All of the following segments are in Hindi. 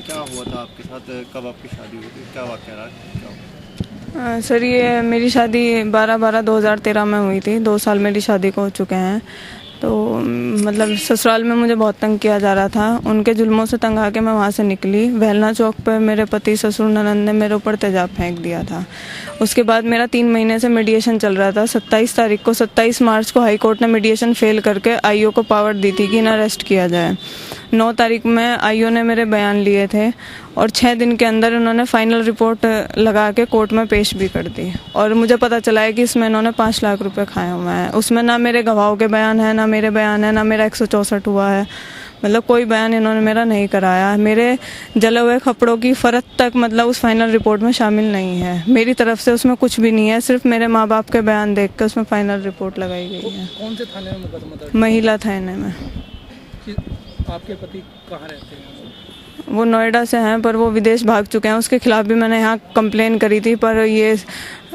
क्या हुआ था आपके साथ, कब आपकी शादी हुई थी, क्या वाक़या रहा, क्या हुआ? सर ये मेरी शादी 12/12/2013 में हुई थी। 2 साल मेरी शादी को हो चुके हैं। तो मतलब ससुराल में मुझे बहुत तंग किया जा रहा था। उनके जुल्मों से तंग आके मैं वहाँ से निकली। वेलना चौक पर मेरे पति ससुर ननद ने मेरे ऊपर तेजाब फेंक दिया था। उसके बाद मेरा 3 महीने से मीडिएशन चल रहा था। 27 मार्च को हाई कोर्ट ने मीडिएशन फेल करके आईओ को पावर दी थी कि इन्हें अरेस्ट किया जाए। 9 तारीख में आईओ ने मेरे बयान लिए थे और 6 दिन के अंदर उन्होंने फाइनल रिपोर्ट लगा के कोर्ट में पेश भी कर दी। और मुझे पता चला है कि इसमें इन्होंने 5 लाख रुपए खाए हुए हैं। उसमें ना मेरे गवाहों के बयान है, ना मेरे बयान है, ना मेरा 164 हुआ है। मतलब कोई बयान इन्होंने मेरा नहीं कराया। मेरे जले हुए कपड़ों की फरत तक मतलब उस फाइनल रिपोर्ट में शामिल नहीं है। मेरी तरफ से उसमें कुछ भी नहीं है। सिर्फ मेरे माँ बाप के बयान देख के उसमें फाइनल रिपोर्ट लगाई गई है। कौन से थाने में मुकदमा दर्ज? महिला थाने में। आपके पति कहाँ रहते हैं? वो नोएडा से हैं पर वो विदेश भाग चुके हैं। उसके खिलाफ भी मैंने यहाँ कंप्लेन करी थी, पर ये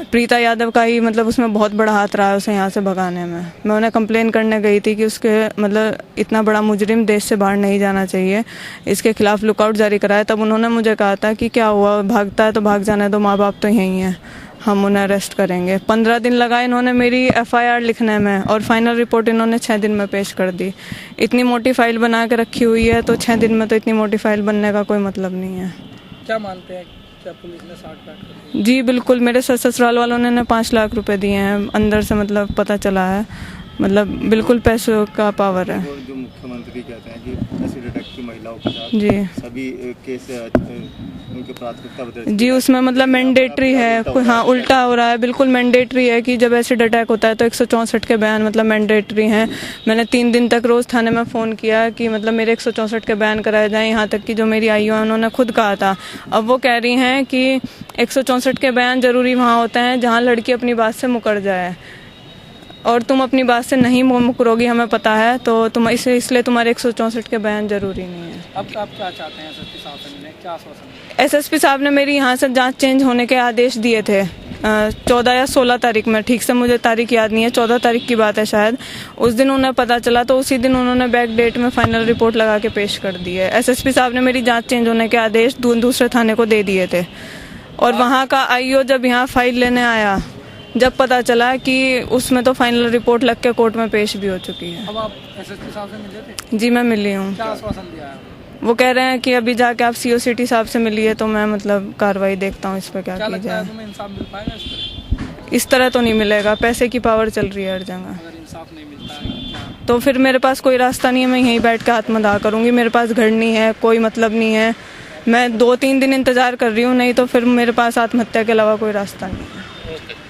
प्रीता यादव का ही मतलब उसमें बहुत बड़ा हाथ रहा है उसे यहाँ से भगाने में। मैं उन्हें कंप्लेन करने गई थी कि उसके मतलब इतना बड़ा मुजरिम देश से बाहर नहीं जाना चाहिए, इसके खिलाफ लुकआउट जारी कराया। तब उन्होंने मुझे कहा था कि क्या हुआ, भागता है तो भाग जाने दो, माँ बाप तो यहीं हैं, हम उन्हें अरेस्ट करेंगे। 15 दिन लगाए इन्होंने मेरी एफआईआर लिखने में और फाइनल रिपोर्ट इन्होंने 6 दिन में पेश कर दी। इतनी मोटी फाइल बना के रखी हुई है तो 6 दिन में तो इतनी मोटी फाइल बनने का कोई मतलब नहीं है। क्या मानते हैं, क्या पुलिस ने साठ गांठ कर दी? जी बिल्कुल, मेरे ससुराल वालों ने 5 लाख रुपए दिए हैं। अंदर से मतलब पता चला है, मतलब बिल्कुल पैसों का पावर है। जो मुख्यमंत्री कहते हैं कि एसिड अटैक की महिलाओं के साथ जी सभी केस उनके प्राथमिकता दर्ज जी, उसमें मतलब मैंडेटरी है। हाँ, उल्टा हो रहा है। बिल्कुल मैंडेटरी है कि जब एसिड अटैक होता है तो 164 के बयान मतलब मैंडेटरी हैं। मैंने 3 दिन तक रोज़ थाने में फ़ोन किया कि मतलब मेरे 164 के बयान कराए जाएं। यहाँ तक कि जो मेरी आईओ है उन्होंने खुद कहा था। अब वो कह रही हैं कि 164 के बयान ज़रूरी वहाँ होते हैं जहाँ लड़की अपनी बात से मुकर जाए, और तुम अपनी बात से नहीं मुकरोगी, हमें पता है, तो तुम इसलिए तुम्हारे 164 के बयान जरूरी नहीं है। अब आप क्या चाहते हैं एसएसपी साहब से मिलने, क्या आश्वासन? एसएसपी साहब ने मेरी यहाँ से जांच चेंज होने के आदेश दिए थे 14 या 16 तारीख में, ठीक से मुझे तारीख याद नहीं है, 14 तारीख की बात है शायद। उस दिन उन्हें पता चला तो उसी दिन उन्होंने बैक डेट में फाइनल रिपोर्ट लगा के पेश कर दी है। एसएसपी साहब ने मेरी जाँच चेंज होने के आदेश दूसरे थाने को दे दिए थे। और वहाँ का आईओ जब यहाँ फाइल लेने आया, जब पता चला कि उसमें तो फाइनल रिपोर्ट लग के कोर्ट में पेश भी हो चुकी है। अब आप एसएसपी साहब से मिले थे? जी मैं मिली हूँ। क्या आश्वासन दिया है? वो कह रहे हैं कि अभी जाके आप सीओसीटी साहब से मिलिए तो मैं मतलब कार्रवाई देखता हूँ इस पर क्या की लगता है जाए। तुम्हें इंसाफ मिल पाएगा इस पर? इस तरह तो नहीं मिलेगा, पैसे की पावर चल रही है हर जगह। अगर इंसाफ नहीं मिलता है तो फिर मेरे पास कोई रास्ता नहीं है, मैं यहीं बैठ कर आत्मदाह करूँगी। मेरे पास घर नहीं है, कोई मतलब नहीं है। मैं 2-3 दिन इंतजार कर रही हूँ, नहीं तो फिर मेरे पास आत्महत्या के अलावा कोई रास्ता नहीं है। ओके।